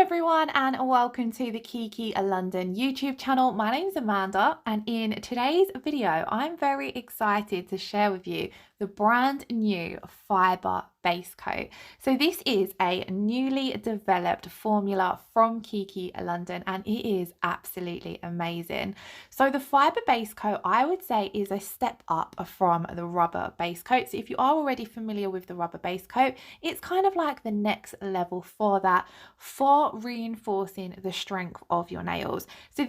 everyone and welcome to the Kiki London YouTube channel. My name is Amanda and in today's video I'm very excited to share with you the brand new Fibre Base Coat. So this is a newly developed formula from Kiki London and it is absolutely amazing. So the Fibre Base Coat, I would say, is a step up from the rubber base coat. So if you are already familiar with the rubber base coat, it's kind of like the next level for that, for reinforcing the strength of your nails. So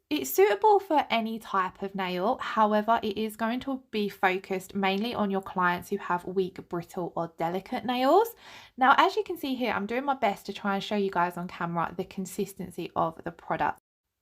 it's suitable for any type of nail. However, it is going to be focused mainly on your clients who have weak, brittle or delicate nails. Now, as you can see here, I'm doing my best to try and show you guys on camera the consistency of the product.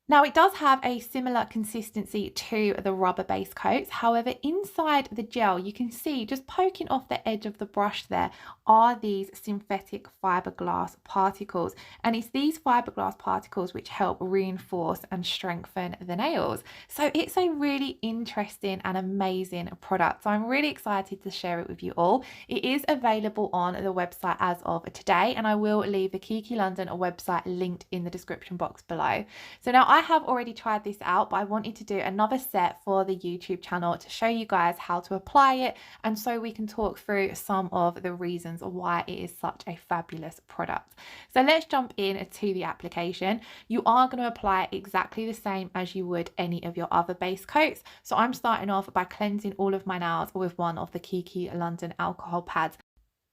Now, it does have a similar consistency to the rubber base coats. However, inside the gel, you can see just poking off the edge of the brush there are these synthetic fiberglass particles. And it's these fiberglass particles which help reinforce and strengthen the nails. So it's a really interesting and amazing product. So I'm really excited to share it with you all. It is available on the website as of today, and I will leave the Kiki London website linked in the description box below. So now I have already tried this out, but I wanted to do another set for the YouTube channel to show you guys how to apply it, and so we can talk through some of the reasons why it is such a fabulous product. So let's jump in to the application. You are going to apply it exactly the same as you would any of your other base coats. So I'm starting off by cleansing all of my nails with one of the Kiki London alcohol pads.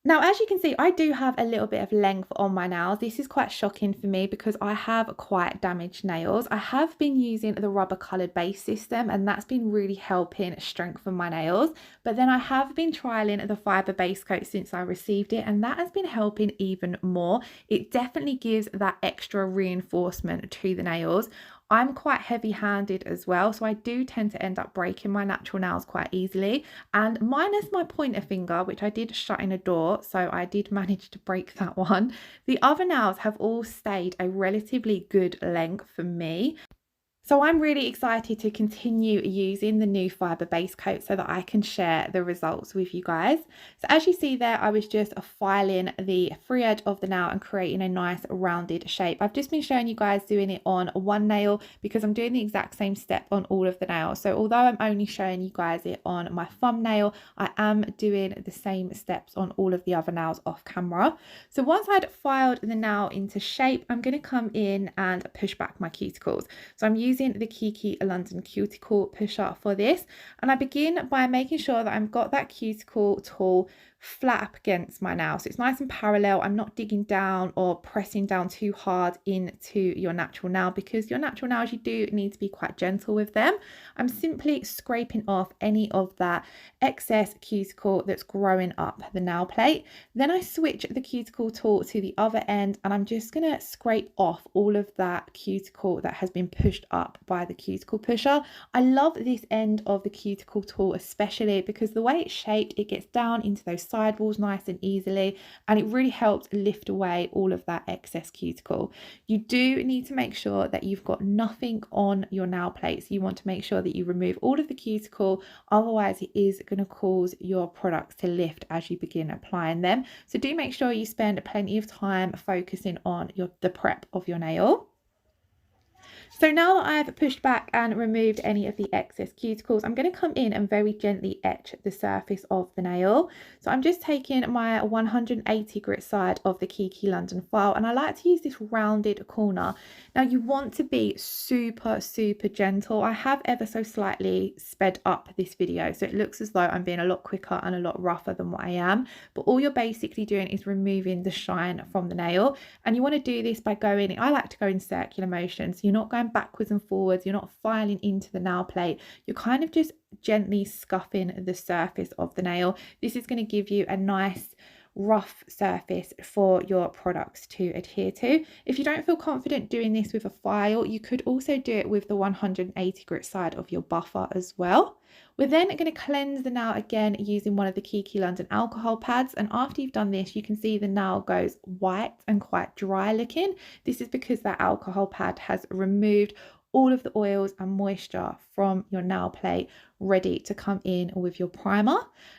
Now, as you can see, I do have a little bit of length on my nails. This is quite shocking for me because I have quite damaged nails. I have been using the rubber coloured base system and that's been really helping strengthen my nails. But then I have been trialling the Fibre Base Coat since I received it, and that has been helping even more. It definitely gives that extra reinforcement to the nails. I'm quite heavy-handed as well, so I do tend to end up breaking my natural nails quite easily, and minus my pointer finger, which I did shut in a door, so I did manage to break that one. The other nails have all stayed a relatively good length for me. So I'm really excited to continue using the new Fibre Base Coat so that I can share the results with you guys. So as you see there, I was just filing the free edge of the nail and creating a nice rounded shape. I've just been showing you guys doing it on one nail because I'm doing the exact same step on all of the nails. So although I'm only showing you guys it on my thumbnail, I am doing the same steps on all of the other nails off camera. So once I'd filed the nail into shape, I'm going to come in and push back my cuticles. So I'm using the Kiki London Cuticle pusher for this, and I begin by making sure that I've got that cuticle tool flat up against my nail, so it's nice and parallel. I'm not digging down or pressing down too hard into your natural nail, because your natural nails, you do need to be quite gentle with them. I'm simply scraping off any of that excess cuticle that's growing up the nail plate. Then I switch the cuticle tool to the other end and I'm just going to scrape off all of that cuticle that has been pushed up by the cuticle pusher. I love this end of the cuticle tool especially because the way it's shaped, it gets down into those sidewalls nice and easily, and it really helps lift away all of that excess cuticle. You do need to make sure that you've got nothing on your nail plates. You want to make sure that you remove all of the cuticle, otherwise it is going to cause your products to lift as you begin applying them. So do make sure you spend plenty of time focusing on the prep of your nail. So now that I've pushed back and removed any of the excess cuticles, I'm going to come in and very gently etch the surface of the nail. So I'm just taking my 180 grit side of the Kiki London file, and I like to use this rounded corner. Now you want to be super gentle. I have ever so slightly sped up this video, so it looks as though I'm being a lot quicker and a lot rougher than what I am. But all you're basically doing is removing the shine from the nail, and you want to do this by going, I like to go in circular motion, so you're not going backwards and forwards, you're not filing into the nail plate, you're kind of just gently scuffing the surface of the nail. This is going to give you a nice rough surface for your products to adhere to. If you don't feel confident doing this with a file, you could also do it with the 180 grit side of your buffer as well. We're then going to cleanse the nail again using one of the Kiki London alcohol pads, and after you've done this, you can see the nail goes white and quite dry looking. This is because that alcohol pad has removed all of the oils and moisture from your nail plate ready to come in with your primer.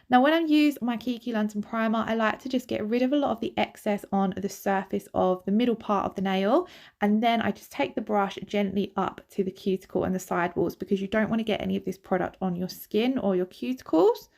Now, when I use my Kiki London primer, I like to just get rid of a lot of the excess on the surface of the middle part of the nail, and then I just take the brush gently up to the cuticle and the sidewalls, because you don't want to get any of this product on your skin or your cuticles.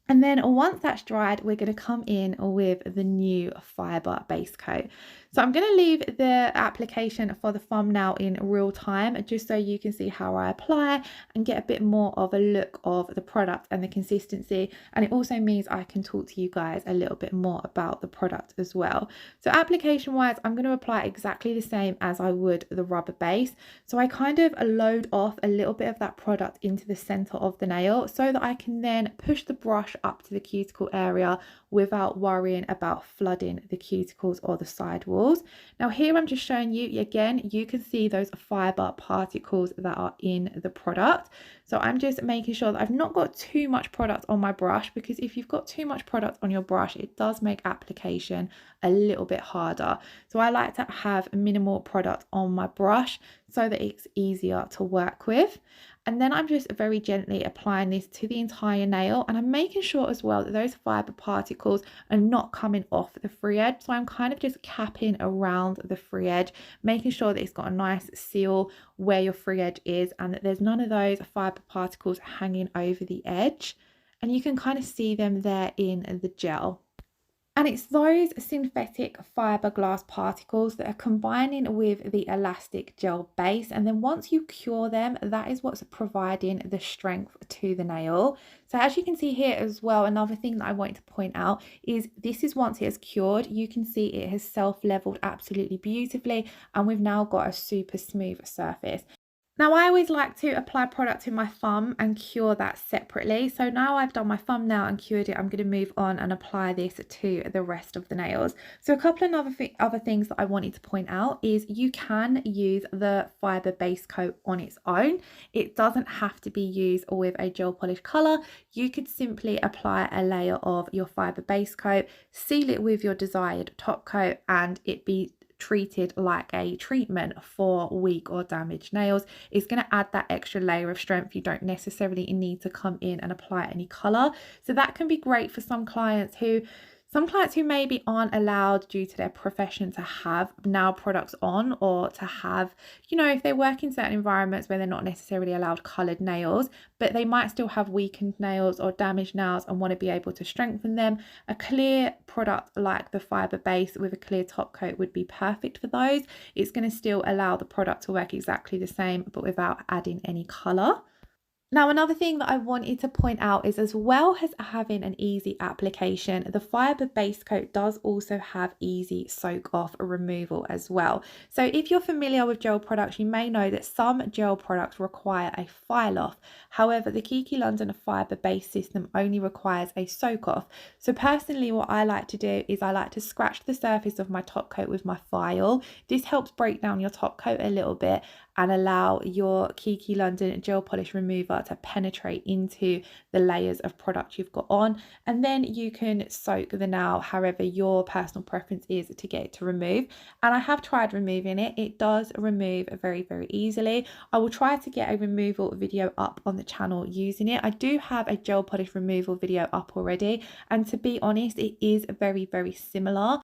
And then once that's dried, we're going to come in with the new Fibre Base Coat. So I'm going to leave the application for the thumbnail in real time, just so you can see how I apply and get a bit more of a look of the product and the consistency. And it also means I can talk to you guys a little bit more about the product as well. So application wise, I'm going to apply exactly the same as I would the rubber base. So I kind of load off a little bit of that product into the center of the nail, so that I can then push the brush up to the cuticle area without worrying about flooding the cuticles or the sidewalls. Now here I'm just showing you again, you can see those fiber particles that are in the product. So I'm just making sure that I've not got too much product on my brush, because if you've got too much product on your brush, it does make application a little bit harder. So I like to have minimal product on my brush so that it's easier to work with. And then I'm just very gently applying this to the entire nail, and I'm making sure as well that those fiber particles are not coming off the free edge. So I'm kind of just capping around the free edge, making sure that it's got a nice seal where your free edge is, and that there's none of those fiber particles hanging over the edge. And you can kind of see them there in the gel. And it's those synthetic fiberglass particles that are combining with the elastic gel base. And then once you cure them, that is what's providing the strength to the nail. So as you can see here as well, another thing that I want to point out is this is once it is cured, you can see it has self-leveled absolutely beautifully. And we've now got a super smooth surface. Now, I always like to apply product to my thumb and cure that separately. So now I've done my thumbnail and cured it, I'm going to move on and apply this to the rest of the nails. So a couple of other things that I wanted to point out is you can use the Fibre Base Coat on its own. It doesn't have to be used with a gel polish colour. You could simply apply a layer of your Fibre Base Coat, seal it with your desired top coat, and it be treated like a treatment for weak or damaged nails. It's going to add that extra layer of strength. You don't necessarily need to come in and apply any color. So that can be great for some clients who maybe aren't allowed due to their profession to have nail products on, or to have, if they work in certain environments where they're not necessarily allowed colored nails, but they might still have weakened nails or damaged nails and want to be able to strengthen them. A clear product like the Fibre Base with a clear top coat would be perfect for those. It's going to still allow the product to work exactly the same, but without adding any color. Now, another thing that I wanted to point out is, as well as having an easy application, the Fibre Base Coat does also have easy soak off removal as well. So if you're familiar with gel products, you may know that some gel products require a file off. However, the Kiki London Fibre Base system only requires a soak off. So personally, what I like to do is I like to scratch the surface of my top coat with my file. This helps break down your top coat a little bit and allow your Kiki London gel polish remover to penetrate into the layers of product you've got on, and then you can soak the nail however your personal preference is to get it to remove. And I have tried removing it. It does remove very, very easily. I will try to get a removal video up on the channel using it. I do have a gel polish removal video up already, and to be honest, it is very, very similar.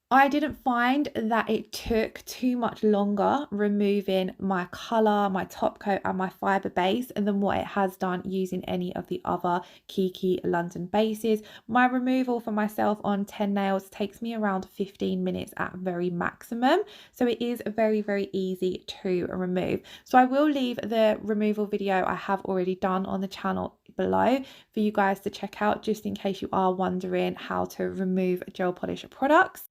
I didn't find that it took too much longer removing my colour, my top coat and my Fibre Base than what it has done using any of the other Kiki London bases. My removal for myself on 10 nails takes me around 15 minutes at very maximum. So it is very, very easy to remove. So I will leave the removal video I have already done on the channel below for you guys to check out, just in case you are wondering how to remove gel polish products.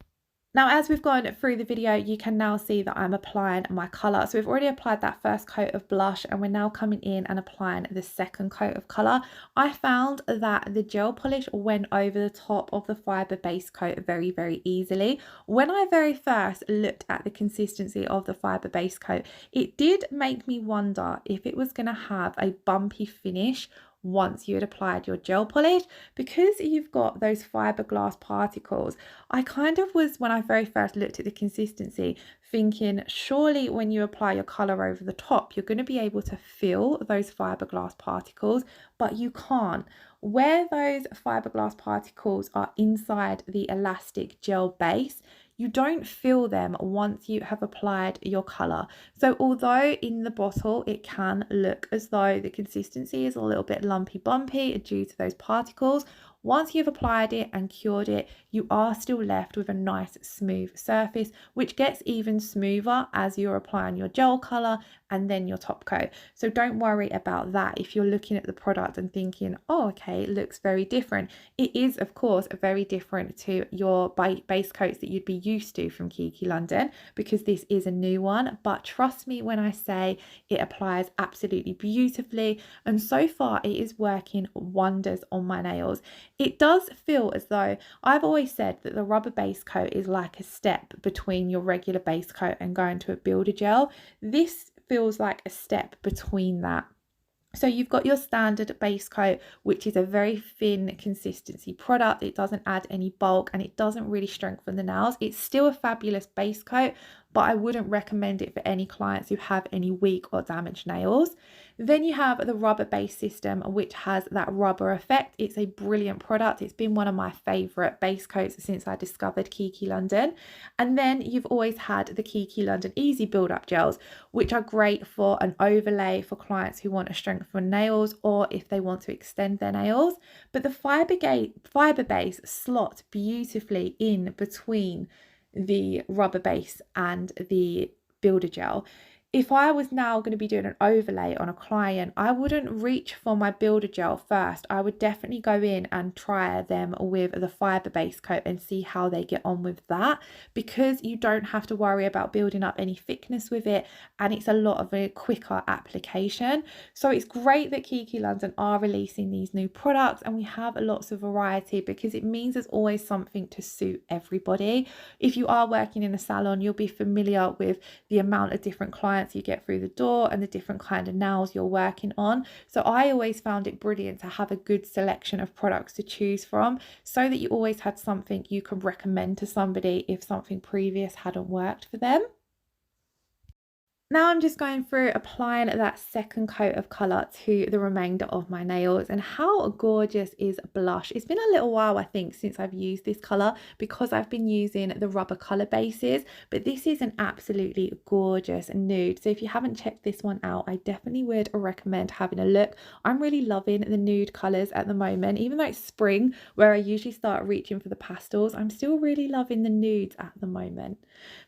Now, as we've gone through the video, you can now see that I'm applying my colour. So we've already applied that first coat of blush, and we're now coming in and applying the second coat of colour. I found that the gel polish went over the top of the Fibre Base Coat very, very easily. When I very first looked at the consistency of the Fibre Base Coat, it did make me wonder if it was going to have a bumpy finish once you had applied your gel polish. Because you've got those fiberglass particles, I kind of was, when I very first looked at the consistency, thinking surely when you apply your colour over the top, you're going to be able to feel those fiberglass particles, but you can't. Where those fiberglass particles are inside the elastic gel base, you don't feel them once you have applied your colour. So although in the bottle it can look as though the consistency is a little bit lumpy bumpy due to those particles, once you've applied it and cured it, you are still left with a nice smooth surface, which gets even smoother as you're applying your gel colour and then your top coat. So don't worry about that if you're looking at the product and thinking, oh, okay, it looks very different. It is, of course, very different to your base coats that you'd be used to from Kiki London, because this is a new one. But trust me when I say it applies absolutely beautifully, and so far it is working wonders on my nails. It does feel as though, I've always said that the rubber base coat is like a step between your regular base coat and going to a builder gel. This feels like a step between that. So you've got your standard base coat, which is a very thin consistency product. It doesn't add any bulk and it doesn't really strengthen the nails. It's still a fabulous base coat, but I wouldn't recommend it for any clients who have any weak or damaged nails. Then you have the rubber base system, which has that rubber effect. It's a brilliant product. It's been one of my favourite base coats since I discovered Kiki London. And then you've always had the Kiki London Easy Build Up Gels, which are great for an overlay for clients who want to strengthen nails or if they want to extend their nails. But the Fibre Base slot beautifully in between the rubber base and the builder gel. If I was now going to be doing an overlay on a client, I wouldn't reach for my builder gel first. I would definitely go in and try them with the fibre base coat and see how they get on with that, because you don't have to worry about building up any thickness with it, and it's a lot of a quicker application. So it's great that Kiki London are releasing these new products and we have lots of variety, because it means there's always something to suit everybody. If you are working in a salon, you'll be familiar with the amount of different clients you get through the door and the different kind of nails you're working on. So I always found it brilliant to have a good selection of products to choose from, so that you always had something you could recommend to somebody if something previous hadn't worked for them. Now I'm just going through applying that second coat of colour to the remainder of my nails. And how gorgeous is blush? It's been a little while, I think, since I've used this colour, because I've been using the rubber colour bases, but this is an absolutely gorgeous nude. So if you haven't checked this one out, I definitely would recommend having a look. I'm really loving the nude colours at the moment. Even though it's spring, where I usually start reaching for the pastels, I'm still really loving the nudes at the moment.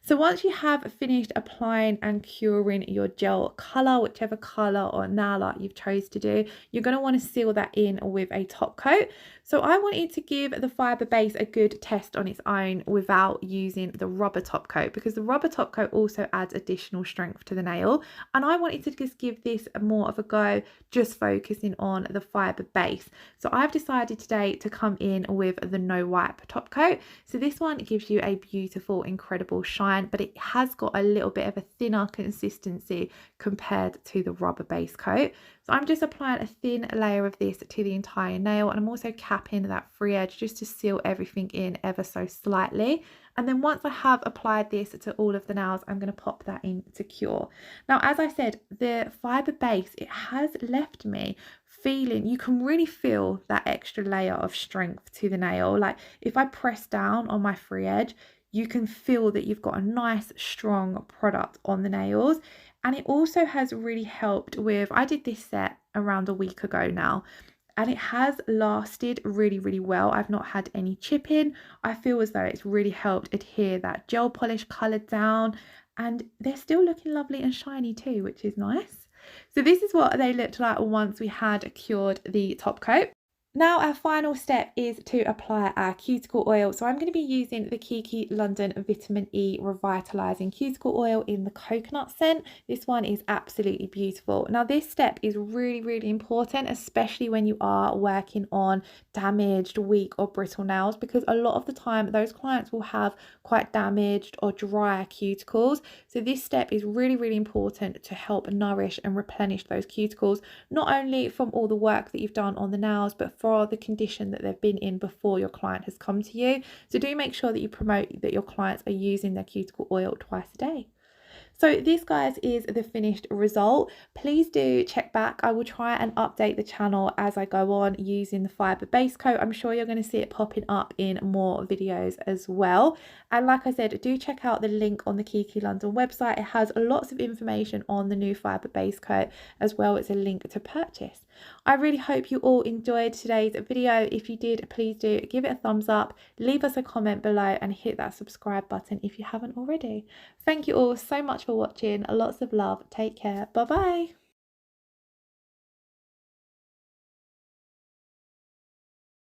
So once you have finished applying and curing your gel colour, whichever colour or nail art you've chose to do, you're going to want to seal that in with a top coat. So I wanted to give the Fibre Base a good test on its own without using the rubber top coat, because the rubber top coat also adds additional strength to the nail, and I wanted to just give this more of a go, just focusing on the Fibre Base. So I've decided today to come in with the no wipe top coat. So this one gives you a beautiful, incredible shine, but it has got a little bit of a thinner consistency compared to the rubber base coat. So I'm just applying a thin layer of this to the entire nail, and I'm also capping that free edge just to seal everything in ever so slightly. And then once I have applied this to all of the nails, I'm going to pop that in to cure. Now, as I said, the Fibre Base, it has left me feeling, you can really feel that extra layer of strength to the nail. Like if I press down on my free edge, you can feel that you've got a nice strong product on the nails. And it also has really helped with, I did this set around a week ago now, and it has lasted really, really well. I've not had any chipping. I feel as though it's really helped adhere that gel polish colour down, and they're still looking lovely and shiny too, which is nice. So this is what they looked like once we had cured the top coat. Now our final step is to apply our cuticle oil. So I'm going to be using the Kiki London Vitamin E Revitalizing Cuticle Oil in the coconut scent. This one is absolutely beautiful. Now this step is really, really important, especially when you are working on damaged, weak or brittle nails, because a lot of the time those clients will have quite damaged or dry cuticles. So this step is really, really important to help nourish and replenish those cuticles, not only from all the work that you've done on the nails, but for the condition that they've been in before your client has come to you. So do make sure that you promote that your clients are using their cuticle oil twice a day. So this, guys, is the finished result. Please do check back. I will try and update the channel as I go on using the Fibre Base coat. I'm sure you're going to see it popping up in more videos as well. And like I said, do check out the link on the Kiki London website. It has lots of information on the new Fibre Base coat, as well as a link to purchase. I really hope you all enjoyed today's video. If you did, please do give it a thumbs up, leave us a comment below and hit that subscribe button if you haven't already. Thank you all so much for watching. Lots of love. Take care. Bye bye.